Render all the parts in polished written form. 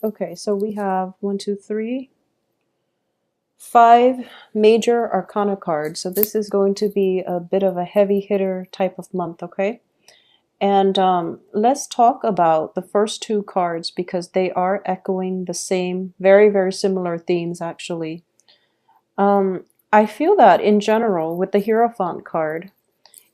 Okay, so we have 5 major arcana cards. So this is going to be a bit of a heavy hitter type of month, okay? And let's talk about the first 2 cards because they are echoing the same, very, very similar themes actually. I feel that in general, with the Hierophant card,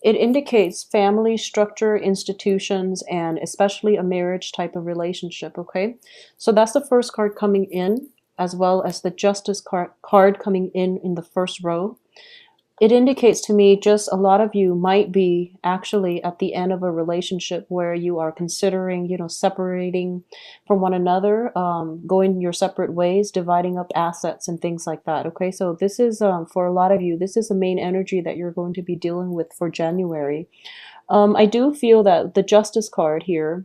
it indicates family structure, institutions, and especially a marriage type of relationship, okay? So that's the first card coming in, as well as the Justice card coming in the first row. It indicates to me just a lot of you might be actually at the end of a relationship where you are considering, separating from one another, going your separate ways, dividing up assets and things like that. Okay, so this is for a lot of you, this is the main energy that you're going to be dealing with for January. I do feel that the Justice card here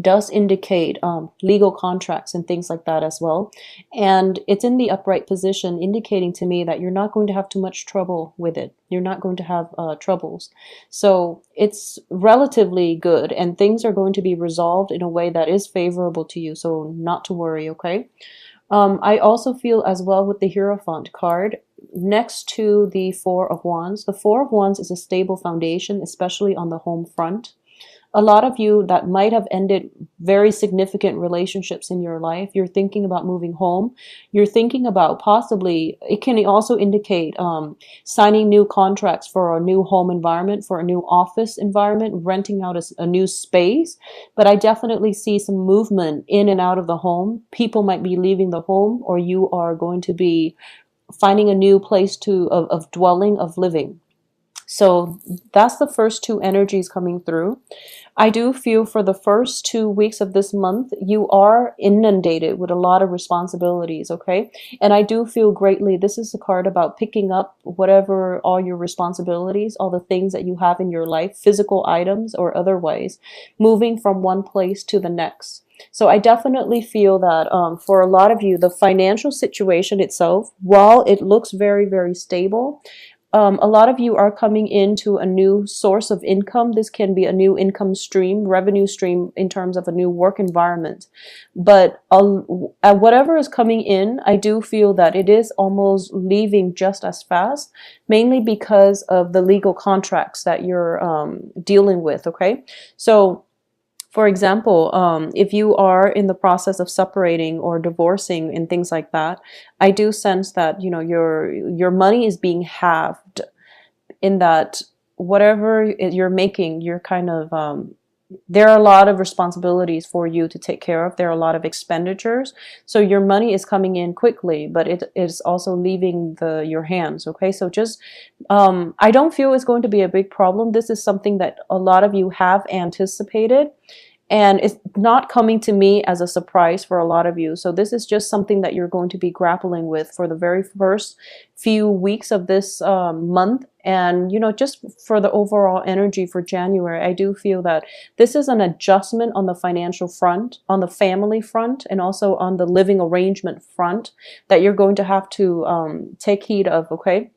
does indicate legal contracts and things like that as well. And it's in the upright position, indicating to me that you're not going to have too much trouble with it. You're not going to have troubles. So it's relatively good, and things are going to be resolved in a way that is favorable to you. So not to worry, okay? I also feel as well with the Hierophant card, next to the Four of Wands. The Four of Wands is a stable foundation, especially on the home front. A lot of you that might have ended very significant relationships in your life, you're thinking about moving home. You're thinking about possibly, it can also indicate signing new contracts for a new home environment, for a new office environment, renting out a new space. But I definitely see some movement in and out of the home. People might be leaving the home, or you are going to be finding a new place of dwelling, of living. So that's the first 2 energies coming through. I do feel for the first 2 weeks of this month, you are inundated with a lot of responsibilities, okay? And I do feel greatly, this is a card about picking up whatever, all your responsibilities, all the things that you have in your life, physical items or otherwise, moving from one place to the next. So I definitely feel that for a lot of you, the financial situation itself, while it looks very, very stable, a lot of you are coming into a new source of income. This can be a new income stream, revenue stream in terms of a new work environment. But whatever is coming in, I do feel that it is almost leaving just as fast, mainly because of the legal contracts that you're dealing with, okay? So for example, if you are in the process of separating or divorcing and things like that, I do sense that your money is being halved, in that whatever you're making, you're kind of there are a lot of responsibilities for you to take care of. There are a lot of expenditures, so your money is coming in quickly, but it is also leaving your hands. Okay, so just I don't feel it's going to be a big problem. This is something that a lot of you have anticipated, and it's not coming to me as a surprise for a lot of you. So this is just something that you're going to be grappling with for the very first few weeks of this month. And, just for the overall energy for January, I do feel that this is an adjustment on the financial front, on the family front, and also on the living arrangement front that you're going to have to take heed of, okay?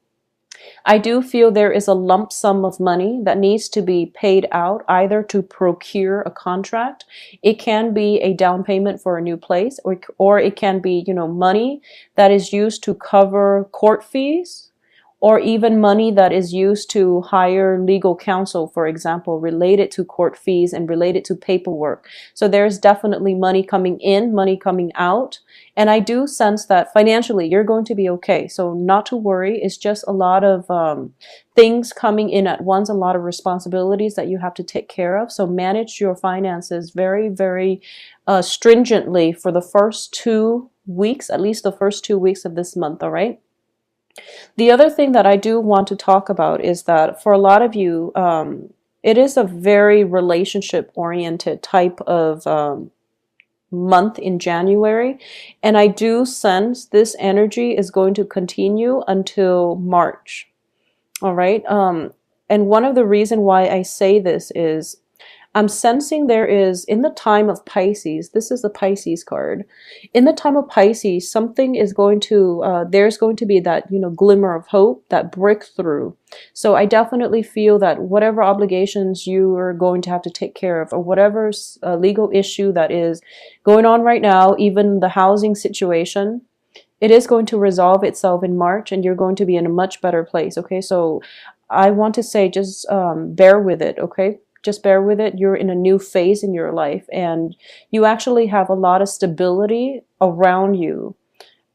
I do feel there is a lump sum of money that needs to be paid out, either to procure a contract. It can be a down payment for a new place, or it can be, money that is used to cover court fees, or even money that is used to hire legal counsel, for example, related to court fees and related to paperwork. So there's definitely money coming in, money coming out. And I do sense that financially you're going to be okay. So not to worry. It's just a lot of things coming in at once, a lot of responsibilities that you have to take care of. So manage your finances very, very stringently for the first 2 weeks, at least the first 2 weeks of this month, all right? The other thing that I do want to talk about is that for a lot of you, it is a very relationship-oriented type of month in January. And I do sense this energy is going to continue until March. All right. And one of the reasons why I say this is I'm sensing there is, in the time of Pisces, this is the Pisces card. In the time of Pisces, something is going to, there's going to be that, glimmer of hope, that breakthrough. So I definitely feel that whatever obligations you are going to have to take care of, or whatever legal issue that is going on right now, even the housing situation, it is going to resolve itself in March, and you're going to be in a much better place. Okay, so I want to say just bear with it. Okay, just bear with it. You're in a new phase in your life, and you actually have a lot of stability around you,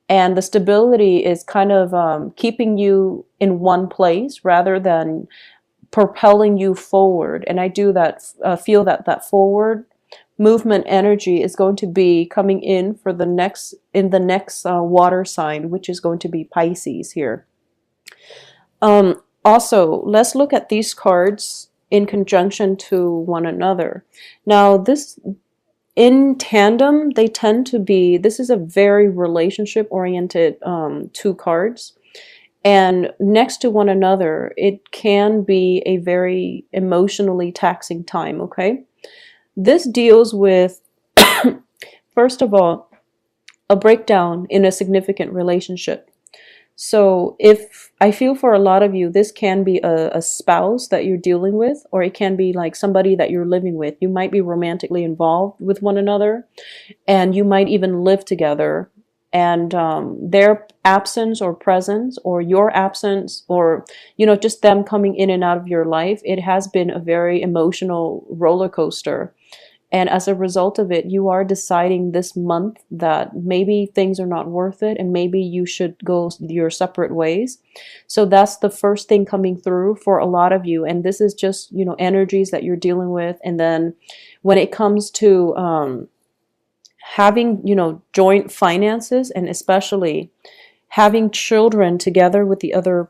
and the stability is kind of keeping you in one place rather than propelling you forward. And I do that, feel that that forward movement energy is going to be coming in for the next, in the next water sign, which is going to be Pisces here. Also, let's look at these cards in conjunction to one another. Now, this, in tandem, they tend to be, this is a very relationship oriented two cards. And next to one another, it can be a very emotionally taxing time, okay? This deals with, first of all, a breakdown in a significant relationship. So if I feel for a lot of you, this can be a spouse that you're dealing with, or it can be like somebody that you're living with. You might be romantically involved with one another, and you might even live together. And their absence or presence, or your absence, or just them coming in and out of your life, it has been a very emotional roller coaster. And as a result of it, you are deciding this month that maybe things are not worth it, and maybe you should go your separate ways. So that's the first thing coming through for a lot of you. And this is just, energies that you're dealing with. And then when it comes to having, joint finances, and especially having children together with the other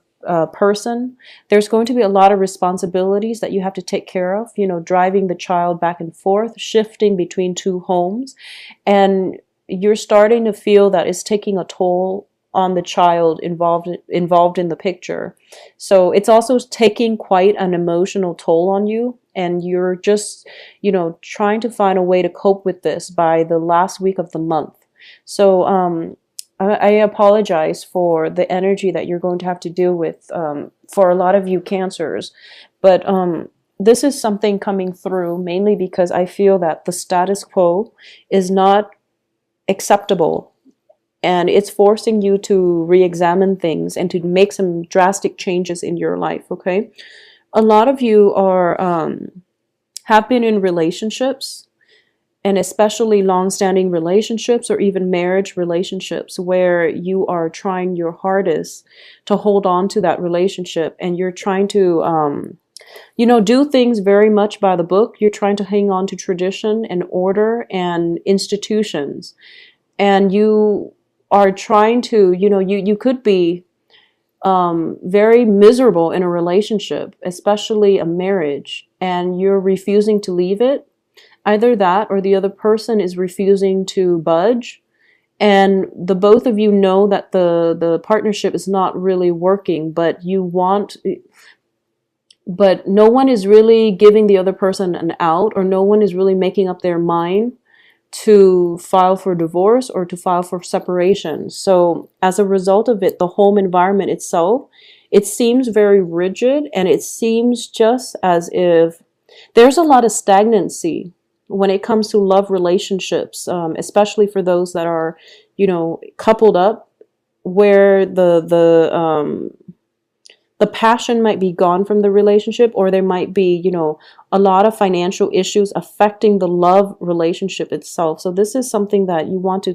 person, there's going to be a lot of responsibilities that you have to take care of, driving the child back and forth, shifting between two homes, and you're starting to feel that it's taking a toll on the child involved in the picture. So it's also taking quite an emotional toll on you, and you're just, trying to find a way to cope with this by the last week of the month. So I apologize for the energy that you're going to have to deal with for a lot of you Cancers. But this is something coming through mainly because I feel that the status quo is not acceptable. And it's forcing you to re-examine things and to make some drastic changes in your life, okay? A lot of you are have been in relationships, and especially long-standing relationships or even marriage relationships, where you are trying your hardest to hold on to that relationship, and you're trying to do things very much by the book. You're trying to hang on to tradition and order and institutions, and you are trying to, you could be very miserable in a relationship, especially a marriage, and you're refusing to leave it. Either that, or the other person is refusing to budge, and the both of you know that the partnership is not really working, but no one is really giving the other person an out, or no one is really making up their mind to file for divorce or to file for separation. So as a result of it, the home environment itself, it seems very rigid, and it seems just as if there's a lot of stagnancy when it comes to love relationships, especially for those that are, coupled up, where the passion might be gone from the relationship, or there might be, a lot of financial issues affecting the love relationship itself. So this is something that you want to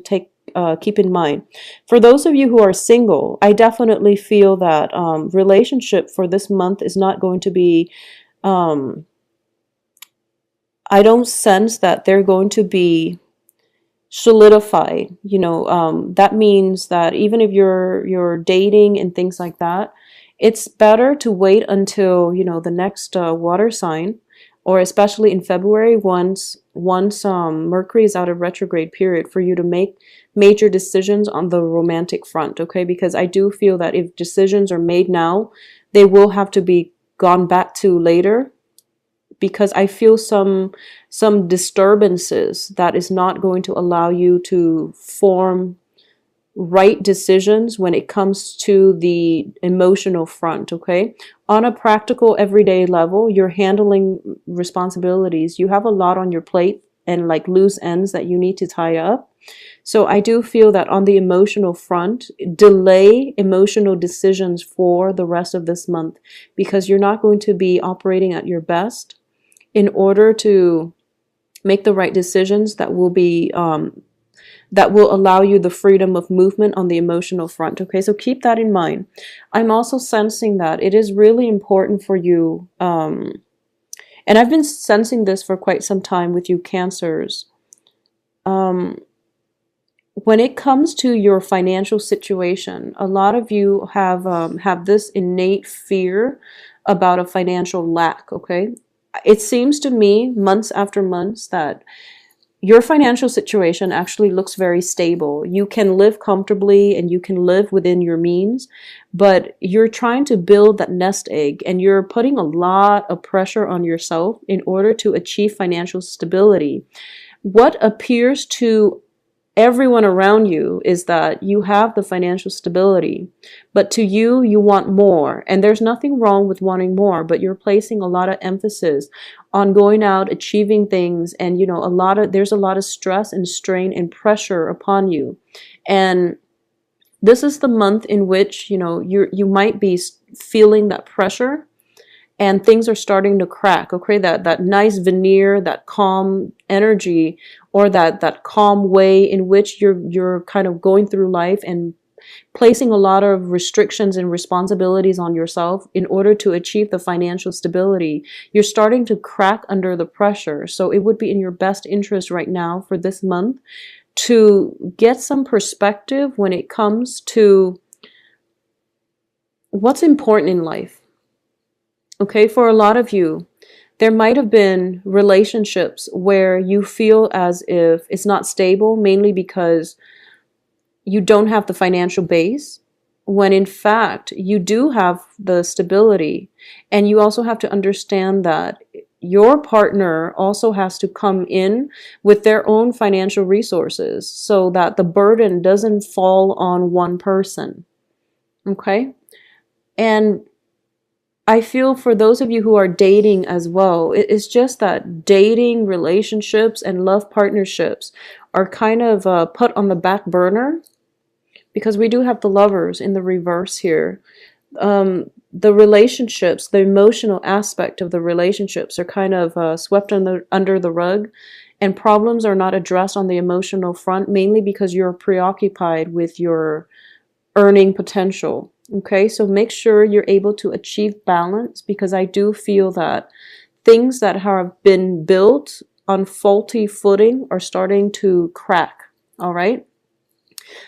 keep in mind. For those of you who are single, I definitely feel that relationship for this month is not going to be, I don't sense that they're going to be solidified. That means that even if you're dating and things like that, it's better to wait until, the next water sign, or especially in February, once Mercury is out of retrograde period, for you to make major decisions on the romantic front, okay? Because I do feel that if decisions are made now, they will have to be gone back to later, because I feel some disturbances that is not going to allow you to form right decisions when it comes to the emotional front, okay? On a practical everyday level, you're handling responsibilities. You have a lot on your plate and like loose ends that you need to tie up. So I do feel that on the emotional front, delay emotional decisions for the rest of this month because you're not going to be operating at your best in order to make the right decisions that will allow you the freedom of movement on the emotional front. Okay, so keep that in mind. I'm also sensing that it is really important for you, and I've been sensing this for quite some time with you Cancers. Um, when it comes to your financial situation, a lot of you have this innate fear about a financial lack. Okay, it seems to me months after months that your financial situation actually looks very stable. You can live comfortably and you can live within your means, but you're trying to build that nest egg and you're putting a lot of pressure on yourself in order to achieve financial stability. What appears to everyone around you is that you have the financial stability, but to you, you want more. And there's nothing wrong with wanting more, but you're placing a lot of emphasis on going out, achieving things. And, you know, there's a lot of stress and strain and pressure upon you. And this is the month in which, you know, you might be feeling that pressure and things are starting to crack. Okay, that nice veneer, that calm energy, or that calm way in which you're kind of going through life and placing a lot of restrictions and responsibilities on yourself in order to achieve the financial stability. You're starting to crack under the pressure. So it would be in your best interest right now for this month to get some perspective when it comes to what's important in life. Okay, for a lot of you, there might have been relationships where you feel as if it's not stable, mainly because you don't have the financial base, when in fact you do have the stability. And you also have to understand that your partner also has to come in with their own financial resources so that the burden doesn't fall on one person. Okay? And I feel for those of you who are dating as well, it's just that dating, relationships, and love partnerships are kind of put on the back burner because we do have the lovers in the reverse here. The relationships, the emotional aspect of the relationships are kind of swept under the rug, and problems are not addressed on the emotional front, mainly because you're preoccupied with your earning potential. Okay, so make sure you're able to achieve balance because I do feel that things that have been built on faulty footing are starting to crack. All right.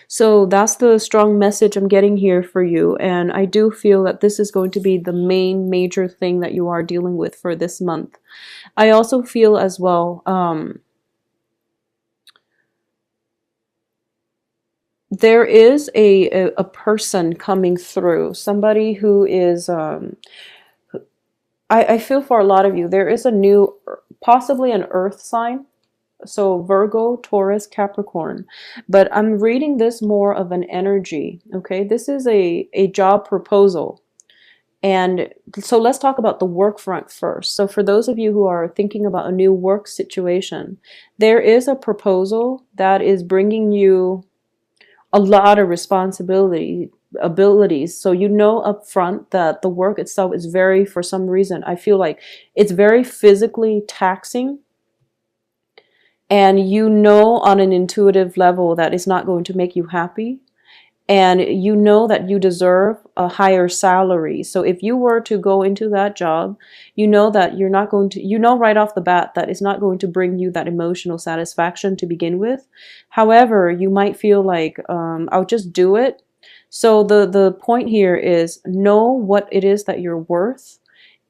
So that's the strong message I'm getting here for you. And I do feel that this is going to be the main major thing that you are dealing with for this month. I also feel as well, there is a person coming through, somebody who is, I feel for a lot of you, there is a new, possibly an earth sign. So Virgo, Taurus, Capricorn. But I'm reading this more of an energy, okay? This is a job proposal. And so let's talk about the work front first. So for those of you who are thinking about a new work situation, there is a proposal that is bringing you a lot of abilities. So you know up front that the work itself is very, for some reason, I feel like it's very physically taxing. And you know on an intuitive level that it's not going to make you happy. And you know that you deserve a higher salary. So if you were to go into that job, you know that you're not going to, you know right off the bat that it's not going to bring you that emotional satisfaction to begin with. However, you might feel like, I'll just do it. So the point here is know what it is that you're worth.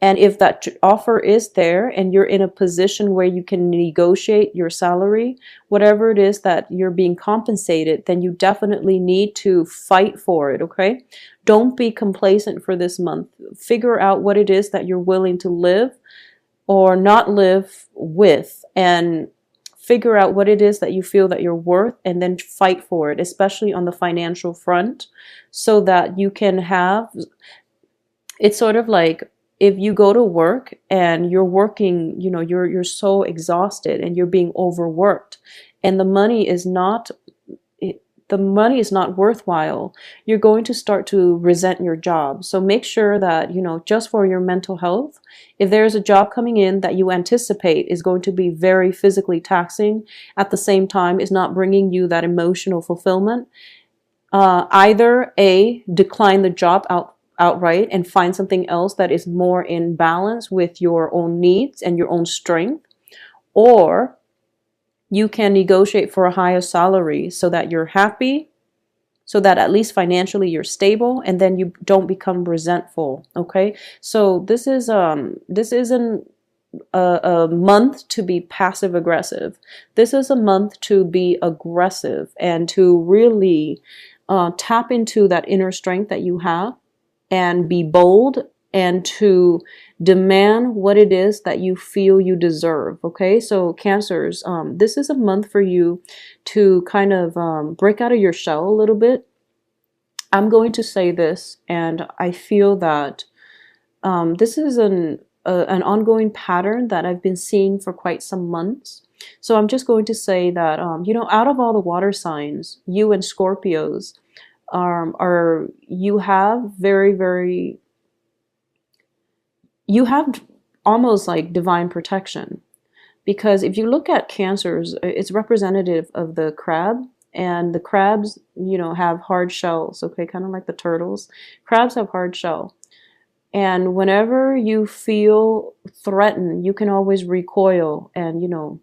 And if that offer is there and you're in a position where you can negotiate your salary, whatever it is that you're being compensated, then you definitely need to fight for it, okay? Don't be complacent for this month. Figure out what it is that you're willing to live or not live with, and figure out what it is that you feel that you're worth, and then fight for it, especially on the financial front, so that you can have, it's sort of like if you go to work and you're working, you're so exhausted and you're being overworked, and the money is not worthwhile, you're going to start to resent your job. So make sure that, just for your mental health, if there's a job coming in that you anticipate is going to be very physically taxing, at the same time is not bringing you that emotional fulfillment, either A, decline the job outright and find something else that is more in balance with your own needs and your own strength, or you can negotiate for a higher salary so that you're happy, so that at least financially you're stable, and then you don't become resentful. Okay, so this isn't a month to be passive aggressive. This is a month to be aggressive and to really tap into that inner strength that you have and be bold and to demand what it is that you feel you deserve. Okay, so Cancers, this is a month for you to kind of break out of your shell a little bit. I'm going to say this, and I feel that this is an ongoing pattern that I've been seeing for quite some months. So I'm just going to say that, out of all the water signs, you and Scorpios you have you have almost like divine protection, because if you look at Cancers, it's representative of the crab, and the crabs, have hard shells, okay, kind of like the turtles. Crabs have hard shell, and whenever you feel threatened, you can always recoil and,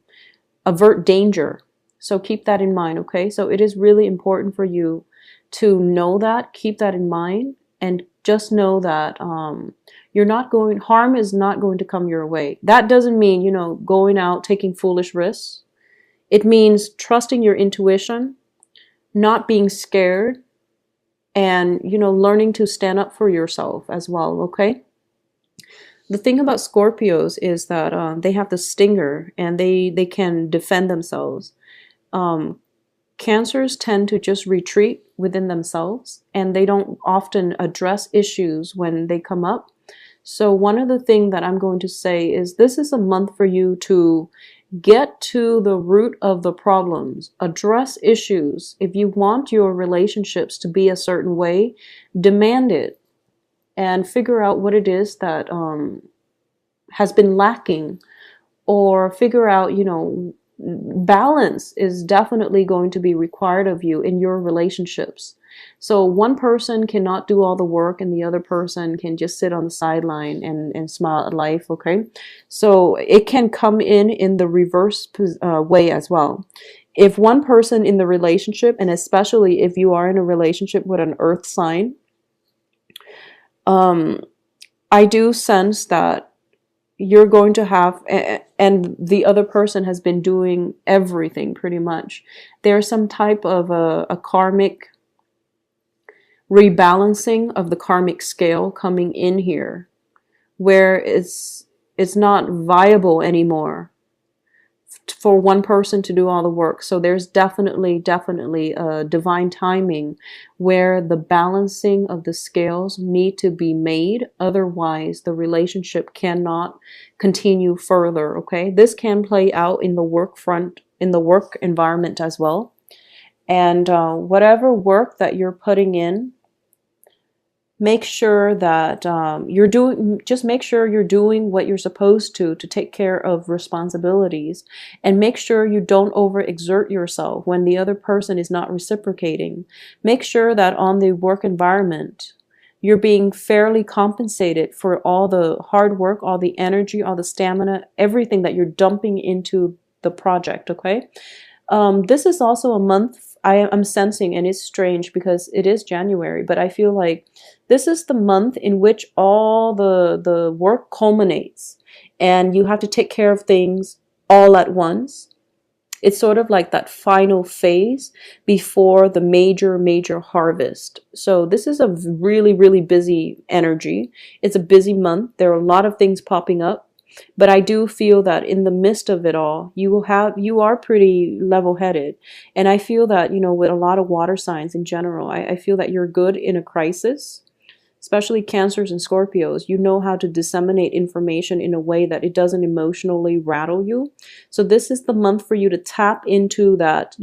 avert danger. So keep that in mind, okay? So it is really important for you to know that, keep that in mind, and just know that harm is not going to come your way. That doesn't mean, going out taking foolish risks. It means trusting your intuition, not being scared, and, learning to stand up for yourself as well, okay? The thing about Scorpios is that they have the stinger, and they can defend themselves. Cancers tend to just retreat within themselves, and they don't often address issues when they come up. So one of the things that I'm going to say is this is a month for you to get to the root of the problems, address issues. If you want your relationships to be a certain way, demand it, and figure out what it is that has been lacking, or figure out, balance is definitely going to be required of you in your relationships. So one person cannot do all the work and the other person can just sit on the sideline and smile at life, okay? So it can come in the reverse way as well. If one person in the relationship, and especially if you are in a relationship with an earth sign, I do sense that you're going to have, and the other person has been doing everything pretty much. There's some type of a karmic rebalancing of the karmic scale coming in here, where it's not viable anymore for one person to do all the work. So there's definitely a divine timing where the balancing of the scales need to be made. Otherwise, the relationship cannot continue further, okay? This can play out in the work front, in the work environment as well. And whatever work that you're putting in, make sure that make sure you're doing what you're supposed to take care of responsibilities, and make sure you don't overexert yourself when the other person is not reciprocating. Make sure that on the work environment, you're being fairly compensated for all the hard work, all the energy, all the stamina, everything that you're dumping into the project, okay? This is also a month I'm sensing, and it's strange because it is January, but I feel like this is the month in which all the work culminates, and you have to take care of things all at once. It's sort of like that final phase before the major harvest. So this is a really busy energy. It's a busy month. There are a lot of things popping up. But I do feel that in the midst of it all, you are pretty level-headed. And I feel that, with a lot of water signs in general, I feel that you're good in a crisis, especially Cancers and Scorpios. You know how to disseminate information in a way that it doesn't emotionally rattle you. So this is the month for you to tap into that,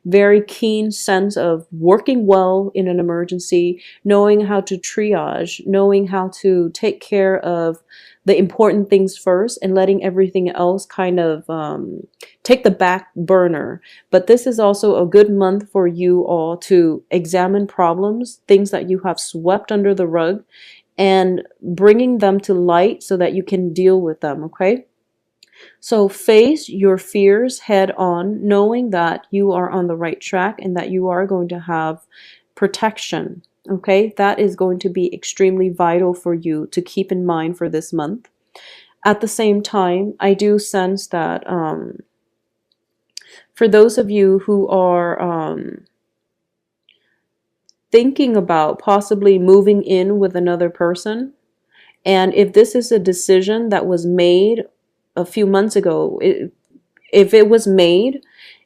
very keen sense of working well in an emergency, knowing how to triage, knowing how to take care of the important things first and letting everything else kind of take the back burner. But this is also a good month for you all to examine problems, things that you have swept under the rug, and bringing them to light so that you can deal with them, okay? So face your fears head on, knowing that you are on the right track and that you are going to have protection. Okay, that is going to be extremely vital for you to keep in mind for this month. At the same time, I do sense that for those of you who are thinking about possibly moving in with another person, and if this is a decision that was made a few months ago, if it was made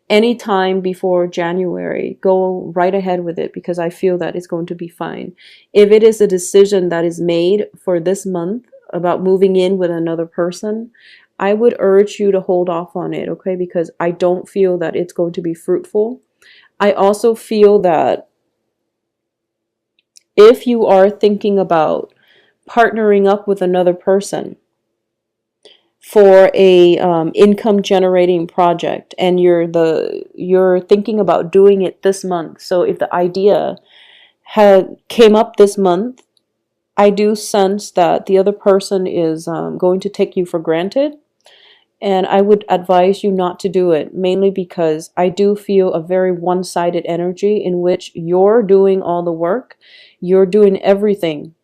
anytime before January, go right ahead with it, because I feel that it's going to be fine. If it is a decision that is made for this month about moving in with another person, I would urge you to hold off on it, okay? Because I don't feel that it's going to be fruitful. I also feel that if you are thinking about partnering up with another person for a income generating project, and you're thinking about doing it this month. So if the idea came up this month, I do sense that the other person is going to take you for granted, and I would advise you not to do it, mainly because I do feel a very one-sided energy in which you're doing all the work, you're doing everything.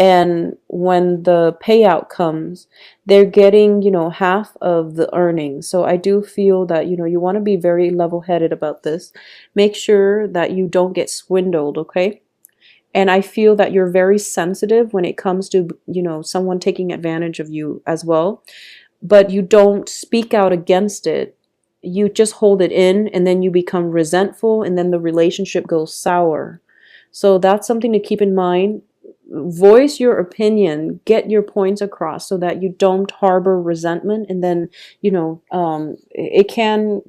And when the payout comes, they're getting, half of the earnings. So I do feel that, you want to be very level-headed about this. Make sure that you don't get swindled, okay? And I feel that you're very sensitive when it comes to, someone taking advantage of you as well. But you don't speak out against it. You just hold it in, and then you become resentful, and then the relationship goes sour. So that's something to keep in mind. Voice your opinion, get your points across so that you don't harbor resentment, and then it can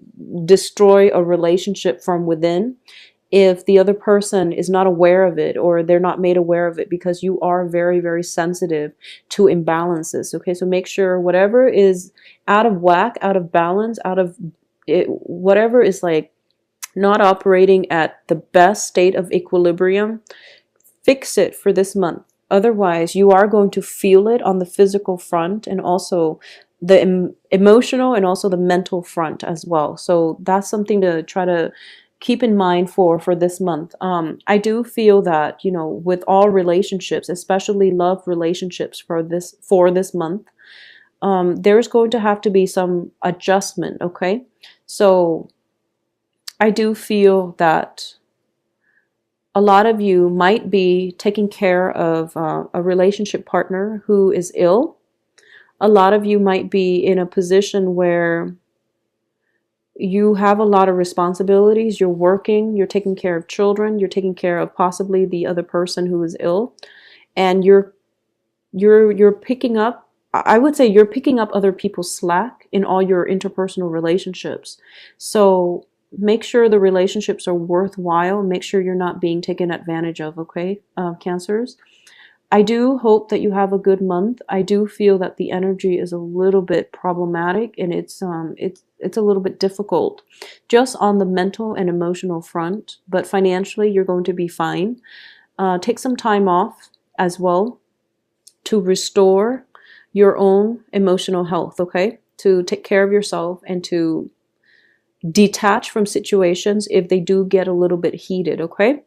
destroy a relationship from within if the other person is not aware of it, or they're not made aware of it, because you are very, very sensitive to imbalances. Okay, so make sure whatever is out of whack, out of balance, out of it, whatever is like not operating at the best state of equilibrium, fix it for this month. Otherwise, you are going to feel it on the physical front, and also the emotional and also the mental front as well. So that's something to try to keep in mind for this month. I do feel that, with all relationships, especially love relationships for this month, there's going to have to be some adjustment, okay? So I do feel that a lot of you might be taking care of a relationship partner who is ill. A lot of you might be in a position where you have a lot of responsibilities. You're working, you're taking care of children, you're taking care of possibly the other person who is ill, and you're picking up, I would say you're picking up other people's slack in all your interpersonal relationships. So make sure the relationships are worthwhile. Make sure you're not being taken advantage of, okay, Cancers? I do hope that you have a good month. I do feel that the energy is a little bit problematic, and it's a little bit difficult just on the mental and emotional front, but financially you're going to be fine. Take some time off as well to restore your own emotional health, okay? To take care of yourself and to detach from situations if they do get a little bit heated, okay?